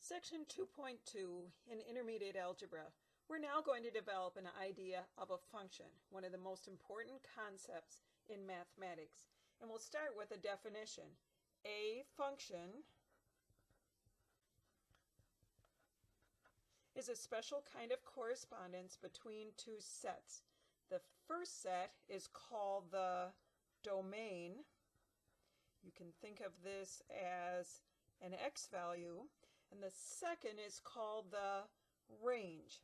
Section 2.2 in Intermediate Algebra. We're now going to develop an idea of a function, one of the most important concepts in mathematics. And we'll start with a definition. A function is a special kind of correspondence between two sets. The first set is called the domain. You can think of this as an x value. And the second is called the range.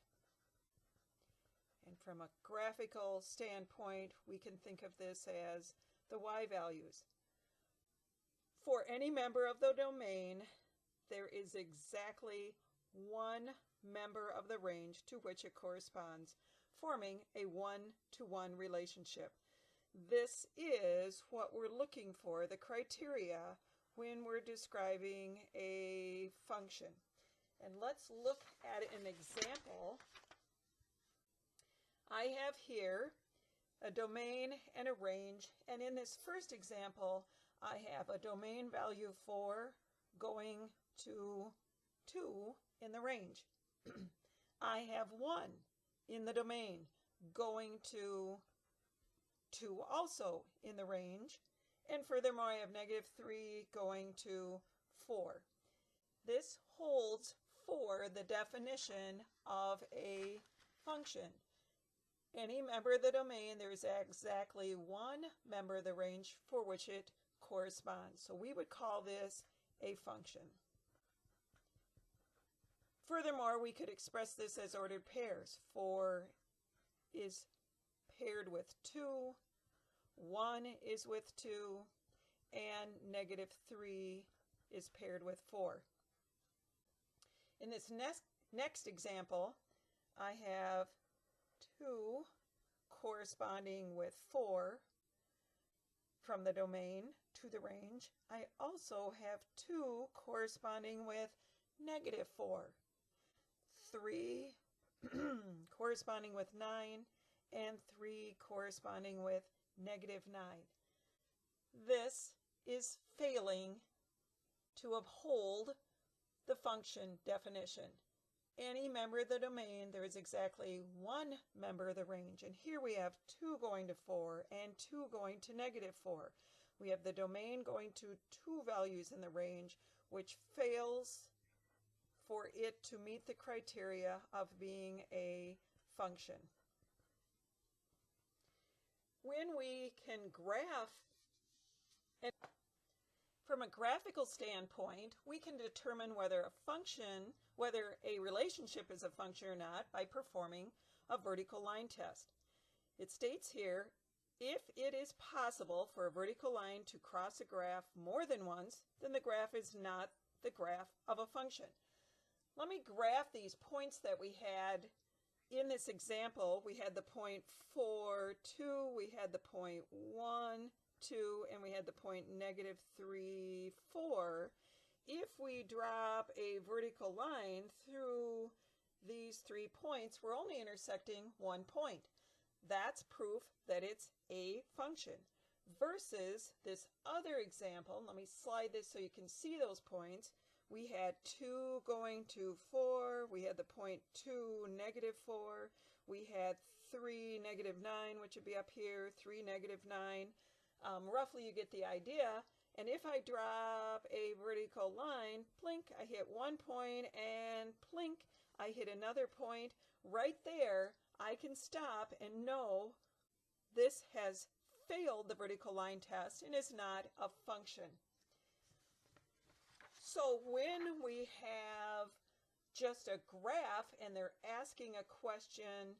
And from a graphical standpoint, we can think of this as the y values. For any member of the domain, there is exactly one member of the range to which it corresponds, forming a one-to-one relationship. This is what we're looking for, the criteria, when we're describing a function. And let's look at an example. I have here a domain and a range, and in this first example I have a domain value 4 going to 2 in the range. I have 1 in the domain going to 2 also in the range. And furthermore, I have -3 going to 4. This holds for the definition of a function. Any member of the domain, there is exactly one member of the range for which it corresponds. So we would call this a function. Furthermore, we could express this as ordered pairs. 4 is paired with 2. 1 is with 2, and -3 is paired with 4. In this next example, I have 2 corresponding with 4 from the domain to the range. I also have 2 corresponding with -4, 3 corresponding with 9, and 3 corresponding with -9. This is failing to uphold the function definition. Any member of the domain, there is exactly one member of the range. And here we have 2 going to 4 and 2 going to -4. We have the domain going to 2 values in the range, which fails for it to meet the criteria of being a function. When we can graph, and from a graphical standpoint, we can determine whether a relationship is a function or not by performing a vertical line test. It states here, if it is possible for a vertical line to cross a graph more than once, then the graph is not the graph of a function. Let me graph these points that we had. In this example, we had the point 4, 2, we had the point 1, 2, and we had the point -3, 4. If we drop a vertical line through these 3 points, we're only intersecting 1 point. That's proof that it's a function. Versus this other example, let me slide this so you can see those points. We had 2 going to 4, we had the point 2, -4, we had 3, -9, which would be up here, 3, -9. Roughly you get the idea. And if I drop a vertical line, plink, I hit 1 point, and plink, I hit another point. Right there, I can stop and know this has failed the vertical line test and is not a function. So when we have just a graph and they're asking a question,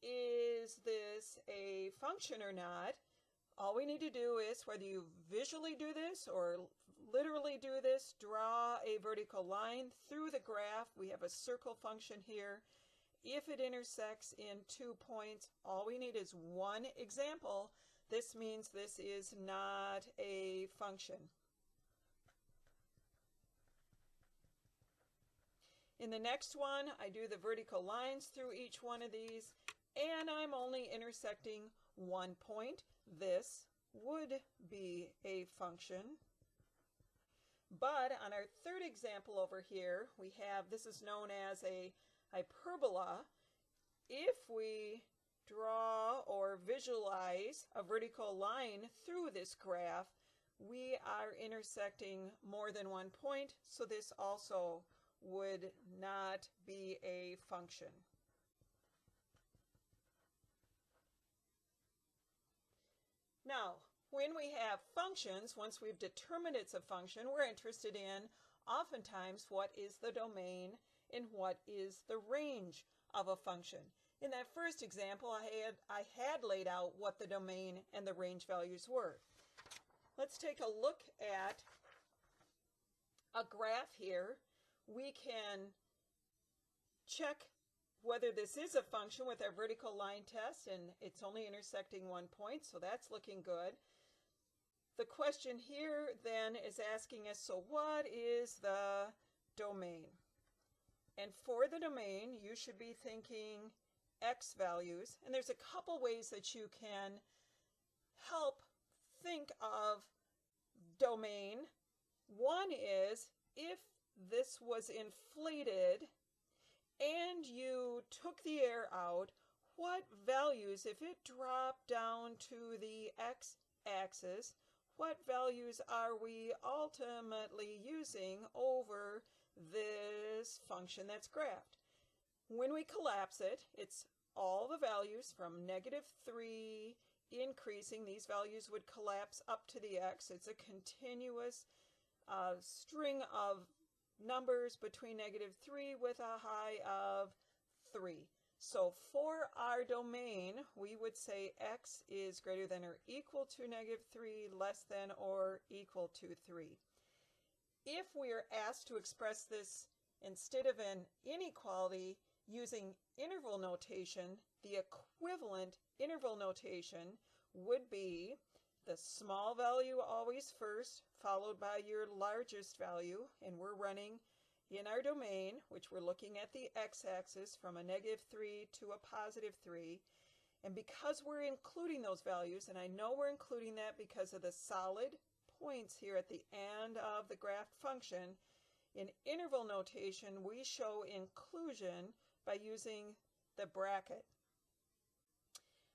is this a function or not? All we need to do is, whether you visually do this or literally do this, draw a vertical line through the graph. We have a circle function here. If it intersects in 2 points, all we need is one example. This means this is not a function. In the next one, I do the vertical lines through each one of these, and I'm only intersecting 1 point. This would be a function. But on our third example over here, we have, this is known as a hyperbola. If we draw or visualize a vertical line through this graph, we are intersecting more than one point, so this also would not be a function. Now, when we have functions, once we've determined it's a function, we're interested in oftentimes what is the domain and what is the range of a function. In that first example, I had laid out what the domain and the range values were. Let's take a look at a graph here. We can check whether this is a function with our vertical line test, and it's only intersecting one point, so that's looking good. The question here then is asking us, so what is the domain? And for the domain, you should be thinking x values, and there's a couple ways that you can help think of domain. One is, if this was inflated and you took the air out, what values, if it dropped down to the x-axis, what values are we ultimately using over this function that's graphed? When we collapse it, it's all the values from -3 increasing. These values would collapse up to the x. It's a continuous string of numbers between -3 with a high of 3. So for our domain, we would say x is greater than or equal to -3, less than or equal to 3. If we are asked to express this instead of an inequality using interval notation, the equivalent interval notation would be the small value always first, followed by your largest value, and we're running in our domain, which we're looking at the x-axis from a -3 to a +3. And because we're including those values, and I know we're including that because of the solid points here at the end of the graph function, in interval notation we show inclusion by using the bracket.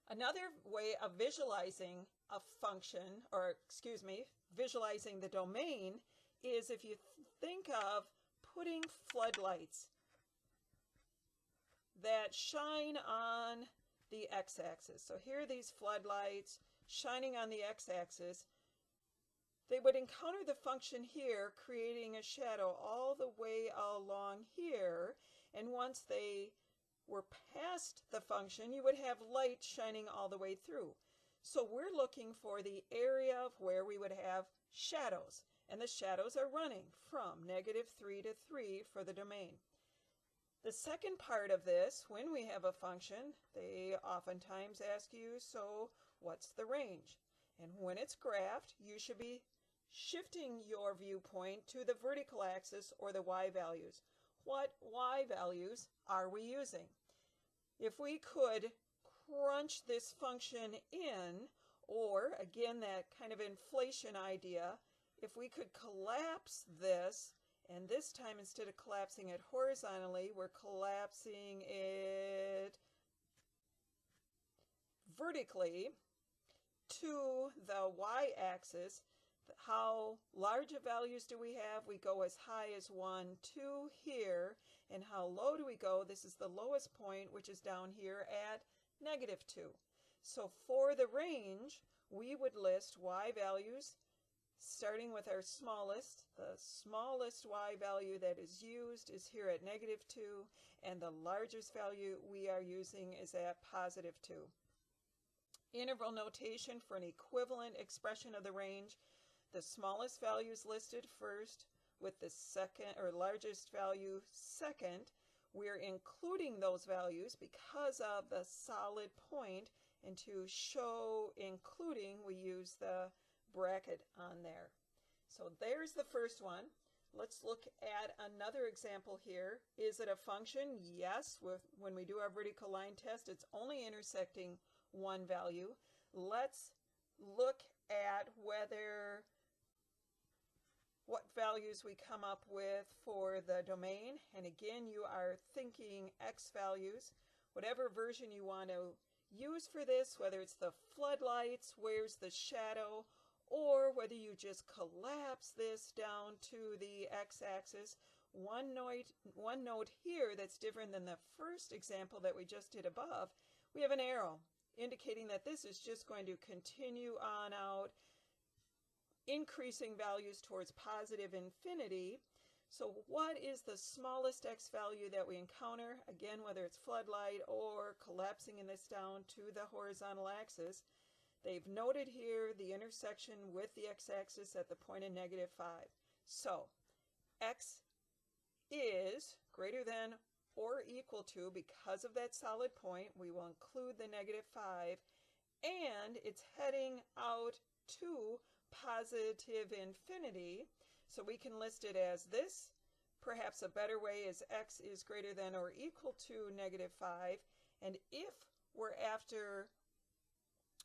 Another way of visualizing a function, or excuse me, visualizing the domain, is if you think of putting floodlights that shine on the x-axis. So here are these floodlights shining on the x-axis. They would encounter the function here, creating a shadow all the way along here, and once they were past the function, you would have light shining all the way through. So we're looking for the area of where we would have shadows, and the shadows are running from -3 to 3 for the domain. The second part of this, when we have a function, they oftentimes ask you, so what's the range? And when it's graphed, you should be shifting your viewpoint to the vertical axis or the y values. What y values are we using? If we could crunch this function in, or again that kind of inflation idea, if we could collapse this, and this time instead of collapsing it horizontally, we're collapsing it vertically to the y-axis. How large of values do we have? We go as high as 1, 2 here. And how low do we go? This is the lowest point, which is down here at -2. So for the range, we would list y values starting with our smallest. The smallest y value that is used is here at -2, and the largest value we are using is at +2. Interval notation for an equivalent expression of the range. The smallest value is listed first, with the second or largest value second. We're including those values because of the solid point, and to show including, we use the bracket on there. So there's the first one. Let's look at another example here. Is it a function? Yes. When we do our vertical line test, it's only intersecting one value. Let's look at whether what values we come up with for the domain. And again, you are thinking x values, whatever version you want to use for this, whether it's the floodlights, where's the shadow, or whether you just collapse this down to the x-axis. One note here that's different than the first example that we just did above, we have an arrow indicating that this is just going to continue on out, increasing values towards positive infinity. So what is the smallest x value that we encounter? Again, whether it's floodlight or collapsing in this down to the horizontal axis, they've noted here the intersection with the x-axis at the point of -5. So x is greater than or equal to, because of that solid point, we will include the -5, and it's heading out to positive infinity. So we can list it as this. Perhaps a better way is x is greater than or equal to -5. And if we're after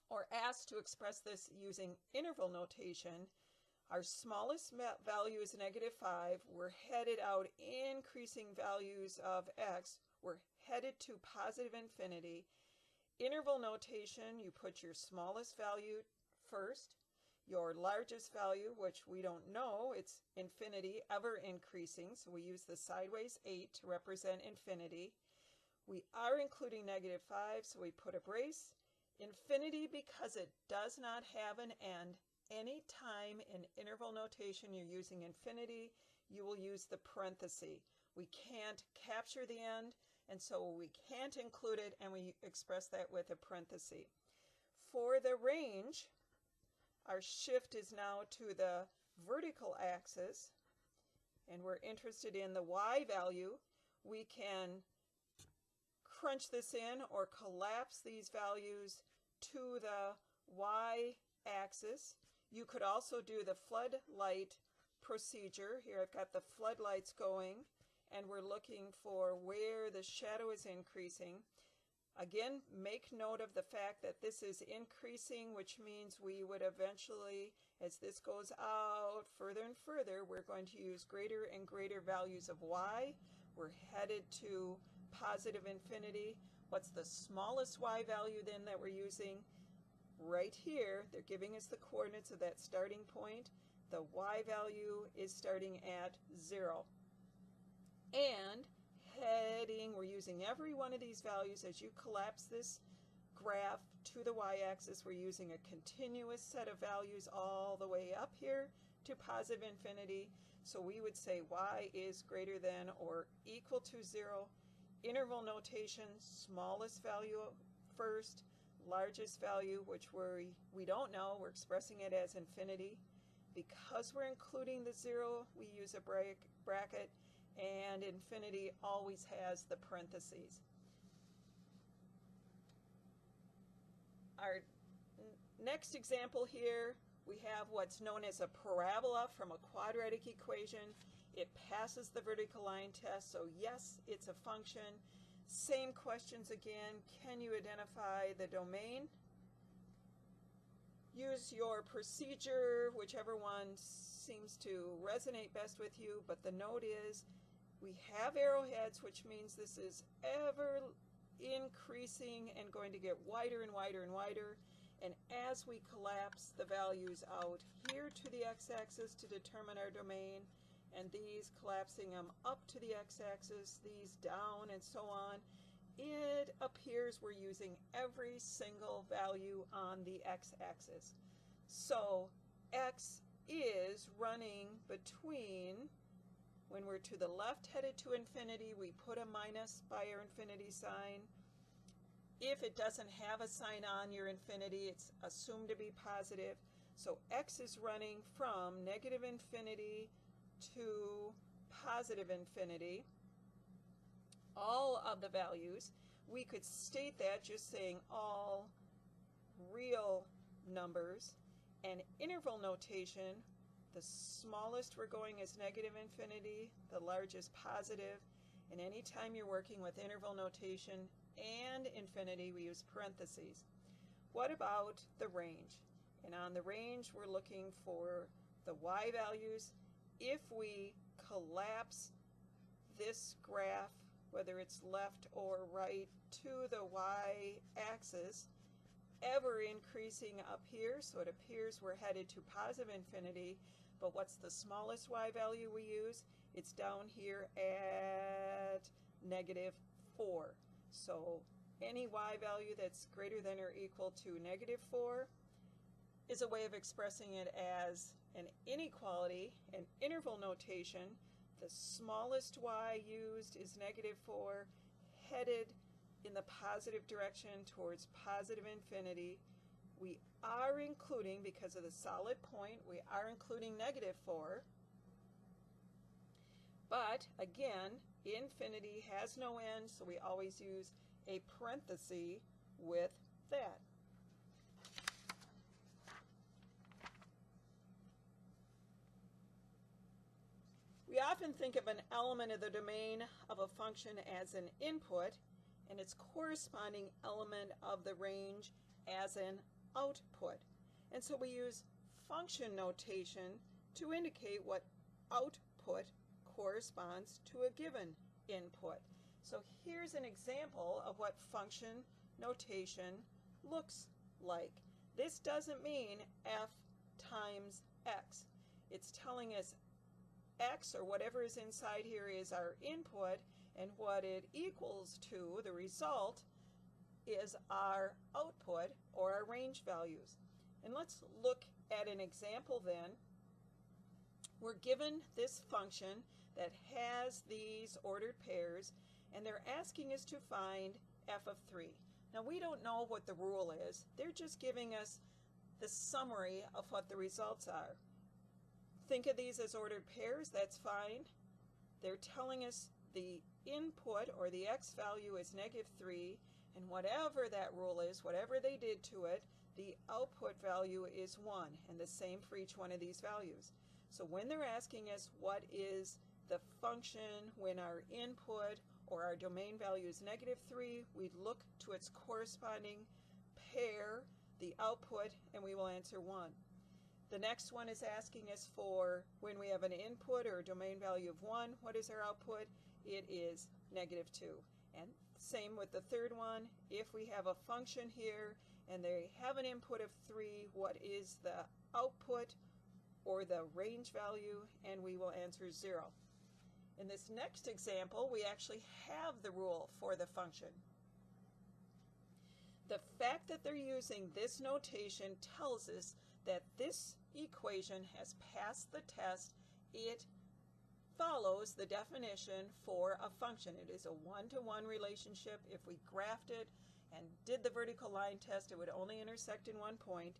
or asked to express this using interval notation, our smallest value is -5. We're headed out increasing values of x. We're headed to positive infinity. Interval notation, you put your smallest value first, your largest value, which we don't know, it's infinity, ever increasing, so we use the sideways 8 to represent infinity. We are including -5, so we put a brace. Infinity, because it does not have an end. Any time in interval notation you're using infinity, you will use the parenthesis. We can't capture the end, and so we can't include it, and we express that with a parenthesis. For the range, our shift is now to the vertical axis, and we're interested in the y value. We can crunch this in or collapse these values to the y-axis. You could also do the floodlight procedure. Here I've got the floodlights going, and we're looking for where the shadow is increasing. Again, make note of the fact that this is increasing, which means we would eventually, as this goes out further and further, we're going to use greater and greater values of y. We're headed to positive infinity. What's the smallest y value then that we're using? Right here, they're giving us the coordinates of that starting point. The y value is starting at 0. And heading, we're using every one of these values as you collapse this graph to the y-axis. We're using a continuous set of values all the way up here to positive infinity. So we would say y is greater than or equal to 0. Interval notation, smallest value first, largest value, which we don't know, we're expressing it as infinity. Because we're including the 0, we use a bracket, and infinity always has the parentheses. Our next example here, we have what's known as a parabola from a quadratic equation. It passes the vertical line test, so yes, it's a function. Same questions again. Can you identify the domain? Use your procedure, whichever one seems to resonate best with you, but the note is we have arrowheads, which means this is ever increasing and going to get wider and wider and wider. And as we collapse the values out here to the x-axis to determine our domain, and these collapsing them up to the x-axis, these down, and so on, it appears we're using every single value on the x-axis. So x is running between, when we're to the left headed to infinity, we put a minus by our infinity sign. If it doesn't have a sign on your infinity, it's assumed to be positive. So x is running from negative infinity to positive infinity, all of the values. We could state that just saying all real numbers. And interval notation, the smallest we're going is negative infinity, the largest positive, and anytime you're working with interval notation and infinity, we use parentheses. What about the range? And on the range, we're looking for the y values. if we collapse this graph, whether it's left or right, to the y-axis, ever increasing up here, so it appears we're headed to positive infinity, but what's the smallest y value we use? It's down here at -4. So any y value that's greater than or equal to -4 is a way of expressing it as an inequality, an interval notation. The smallest y used is -4, headed in the positive direction towards positive infinity. We are including, because of the solid point, we are including -4. But again, infinity has no end, so we always use a parenthesis with that. We often think of an element of the domain of a function as an input and its corresponding element of the range as an output. And so we use function notation to indicate what output corresponds to a given input. So here's an example of what function notation looks like. This doesn't mean f times x. It's telling us x, or whatever is inside here, is our input, and what it equals to, the result, is our output, or our range values. And let's look at an example then. We're given this function that has these ordered pairs, and they're asking us to find f of 3. Now we don't know what the rule is. They're just giving us the summary of what the results are. Think of these as ordered pairs, that's fine. They're telling us the input, or the x value, is -3, and whatever that rule is, whatever they did to it, the output value is 1, and the same for each one of these values. So when they're asking us what is the function when our input or our domain value is -3, we look to its corresponding pair, the output, and we will answer 1. The next one is asking us for when we have an input or a domain value of 1, what is our output? It is -2. And same with the third one. If we have a function here and they have an input of 3, what is the output or the range value? And we will answer 0. In this next example, we actually have the rule for the function. The fact that they're using this notation tells us that this equation has passed the test. It follows the definition for a function. It is a one-to-one relationship. If we graphed it and did the vertical line test, it would only intersect in one point.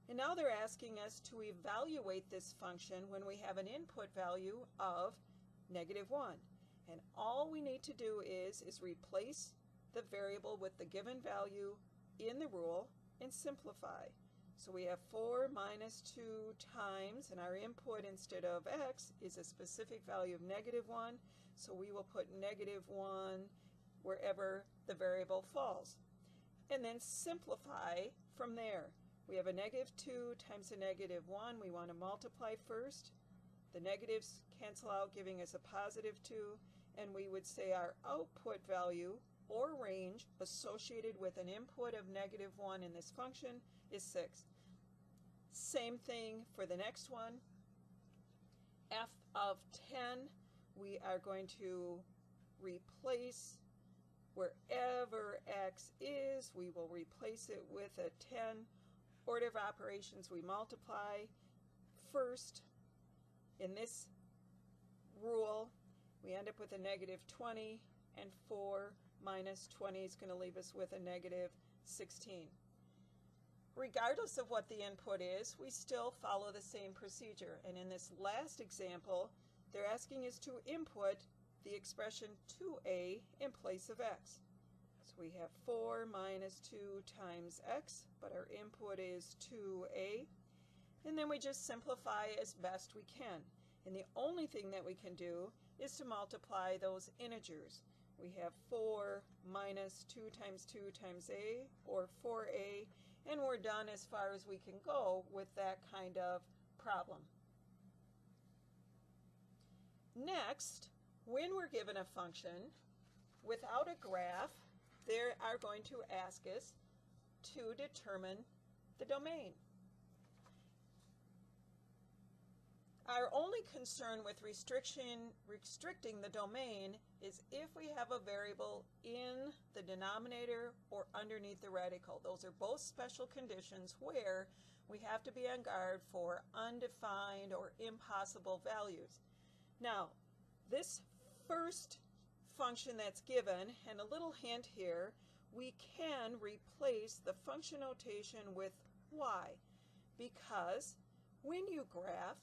And now they're asking us to evaluate this function when we have an input value of -1. And all we need to do is replace the variable with the given value in the rule and simplify. So we have 4 minus 2 times, and our input instead of x is a specific value of -1, so we will put -1 wherever the variable falls. And then simplify from there. We have a -2 times a -1. We want to multiply first. The negatives cancel out, giving us a +2, and we would say our output value or range associated with an input of -1 in this function is 6. Same thing for the next one. F of 10, we are going to replace wherever x is, we will replace it with a 10. Order of operations, we multiply first. In this rule, we end up with a -20, and 4 minus 20 is going to leave us with a -16. Regardless of what the input is, we still follow the same procedure. And in this last example, they're asking us to input the expression 2a in place of x. So we have 4 minus 2 times x, but our input is 2a. And then we just simplify as best we can. And the only thing that we can do is to multiply those integers. We have 4 minus 2 times a, or 4a, and we're done as far as we can go with that kind of problem. Next, when we're given a function without a graph, they are going to ask us to determine the domain. Our only concern with restricting the domain is if we have a variable in the denominator or underneath the radical. Those are both special conditions where we have to be on guard for undefined or impossible values. Now, this first function that's given, and a little hint here, we can replace the function notation with y, because when you graph,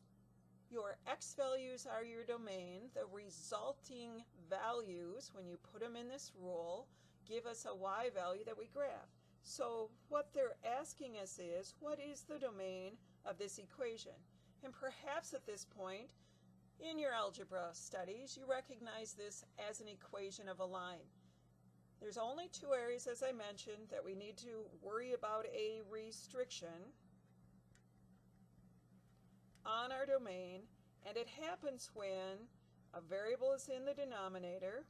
your x values are your domain. The resulting values, when you put them in this rule, give us a y value that we graph. So what they're asking us is, what is the domain of this equation? And perhaps at this point in your algebra studies, you recognize this as an equation of a line. There's only two areas, as I mentioned, that we need to worry about a restriction on our domain, and it happens when a variable is in the denominator,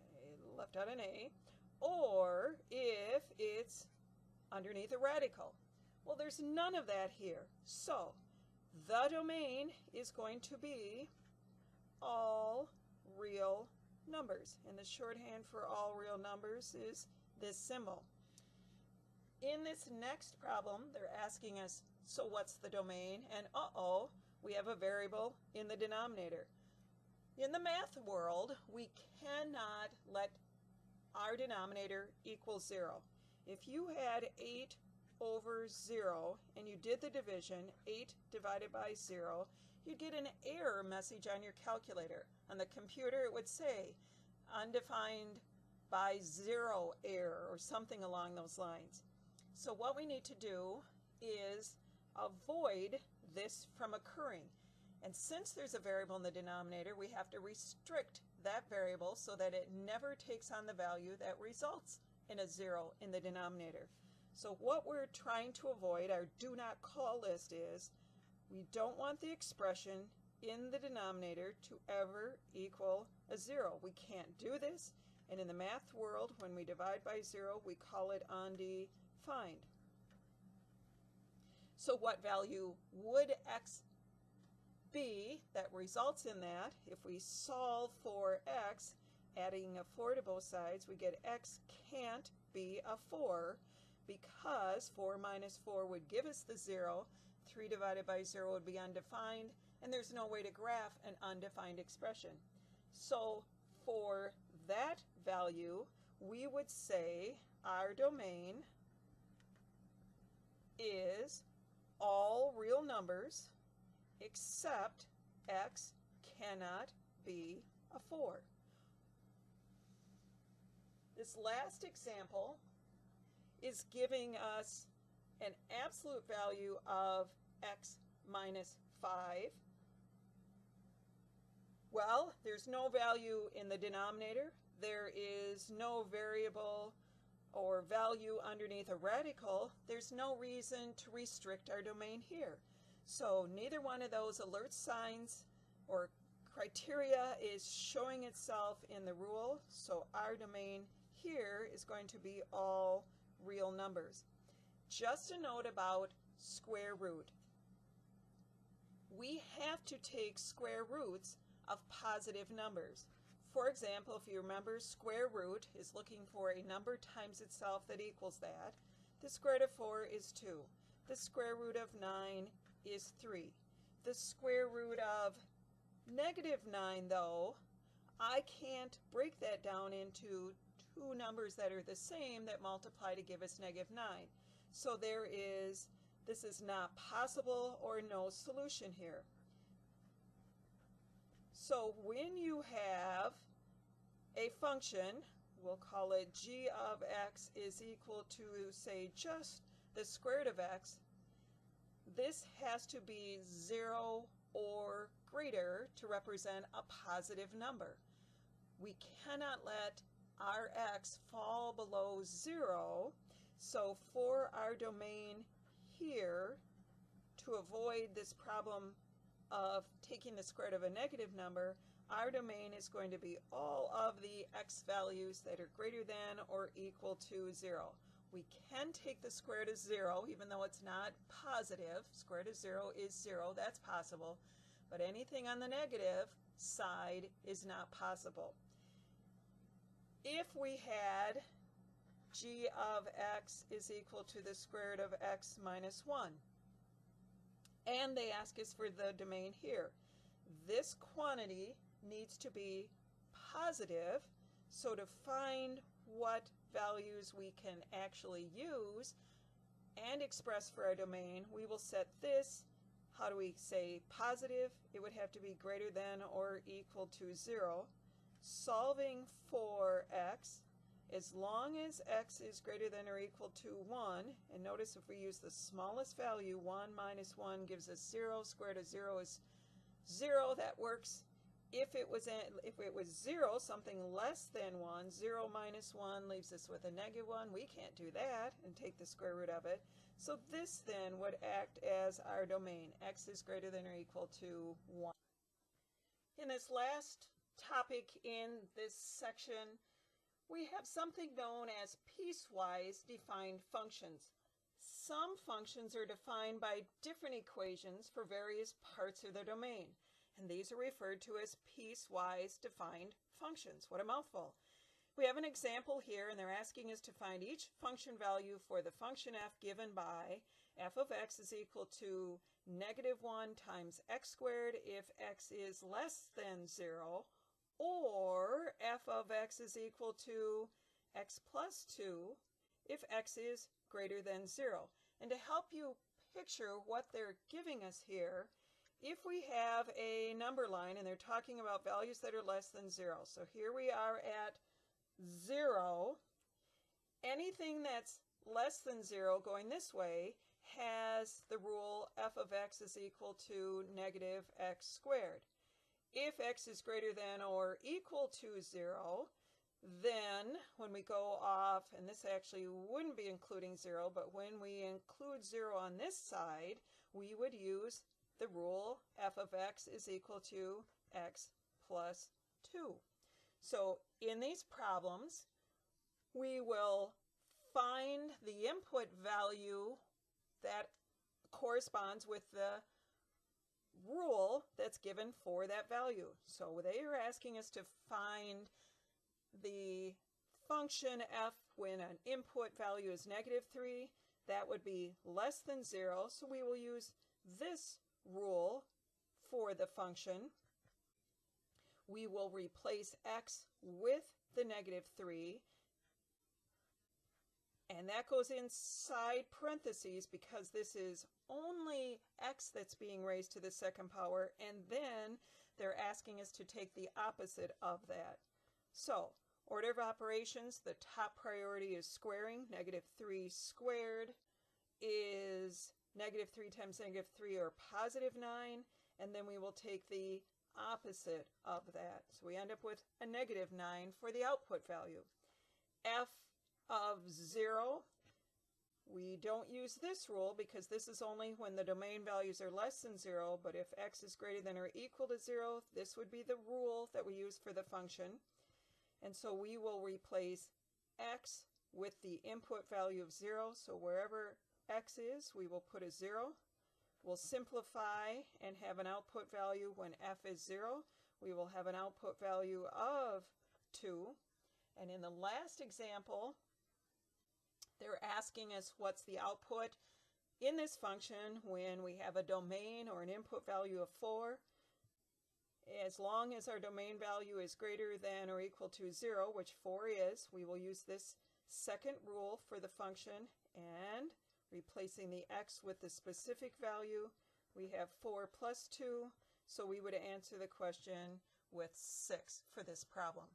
I left out an A, or if it's underneath a radical. Well, there's none of that here. So the domain is going to be all real numbers, and the shorthand for all real numbers is this symbol. In this next problem, they're asking us, so what's the domain? And uh-oh, we have a variable in the denominator. In the math world, we cannot let our denominator equal 0. If you had 8 over 0 and you did the division, 8 divided by 0, you'd get an error message on your calculator. On the computer, it would say undefined by 0 error or something along those lines. So what we need to do is avoid this from occurring. And since there's a variable in the denominator, we have to restrict that variable so that it never takes on the value that results in a 0 in the denominator. So what we're trying to avoid, our do not call list, is we don't want the expression in the denominator to ever equal a 0. We can't do this, and in the math world, when we divide by 0, we call it undefined. So what value would x be that results in that? If we solve for x, adding a 4 to both sides, we get x can't be a 4, because 4 minus 4 would give us the 0, 3 divided by 0 would be undefined, and there's no way to graph an undefined expression. So for that value, we would say our domain is all real numbers except x cannot be a 4. This last example is giving us an absolute value of x minus 5. Well, there's no value in the denominator. There is no variable or value underneath a radical. There's no reason to restrict our domain here. So neither one of those alert signs or criteria is showing itself in the rule. So our domain here is going to be all real numbers. Just a note about square root. We have to take square roots of positive numbers. For example, if you remember, square root is looking for a number times itself that equals that. The square root of 4 is 2. The square root of 9 is 3. The square root of negative 9, though, I can't break that down into two numbers that are the same that multiply to give us negative 9. So this is not possible or no solution here. So when you have a function, we'll call it g of x is equal to, say, just the square root of x, this has to be 0 or greater to represent a positive number. We cannot let our x fall below 0, so for our domain here to avoid this problem of taking the square root of a negative number, our domain is going to be all of the x values that are greater than or equal to 0. We can take the square root of 0, even though it's not positive. Square root of 0 is 0, that's possible. But anything on the negative side is not possible. If we had g of x is equal to the square root of x minus 1, and they ask us for the domain here, this quantity needs to be positive, so to find what values we can actually use and express for our domain, we will set this, how do we say positive? It would have to be greater than or equal to 0. Solving for x, as long as x is greater than or equal to 1, and notice if we use the smallest value, 1 minus 1 gives us 0, square root of 0 is 0, that works. If it was 0, something less than 1, 0 minus 1 leaves us with a negative 1. We can't do that and take the square root of it. So this then would act as our domain. X is greater than or equal to 1. In this last topic in this section, we have something known as piecewise defined functions. Some functions are defined by different equations for various parts of their domain, and these are referred to as piecewise defined functions. What a mouthful. We have an example here, and they're asking us to find each function value for the function f given by f of x is equal to negative 1 times x squared if x is less than 0, or f of x is equal to x plus 2 if x is greater than 0. And to help you picture what they're giving us here, if we have a number line and they're talking about values that are less than 0, so here we are at 0, anything that's less than 0 going this way has the rule f of x is equal to negative x squared. If x is greater than or equal to 0, then when we go off, and this actually wouldn't be including 0, but when we include 0 on this side, we would use the rule f of x is equal to x plus 2. So in these problems, we will find the input value that corresponds with the rule that's given for that value. So they are asking us to find the function f when an input value is negative 3. That would be less than 0, so we will use this rule for the function. We will replace x with the negative 3, and that goes inside parentheses because this is only x that's being raised to the second power, and then they're asking us to take the opposite of that. So, order of operations, the top priority is squaring. Negative 3 squared is negative 3 times negative 3, or positive 9, and then we will take the opposite of that. So we end up with a negative 9 for the output value. F of 0, we don't use this rule because this is only when the domain values are less than 0, but if x is greater than or equal to 0, this would be the rule that we use for the function. And so we will replace x with the input value of 0, so wherever x is, we will put a 0. We'll simplify and have an output value when f is 0. We will have an output value of 2. And in the last example, they're asking us what's the output in this function when we have a domain or an input value of 4. As long as our domain value is greater than or equal to 0, which 4 is, we will use this second rule for the function, and replacing the x with the specific value, we have 4 plus 2, so we would answer the question with 6 for this problem.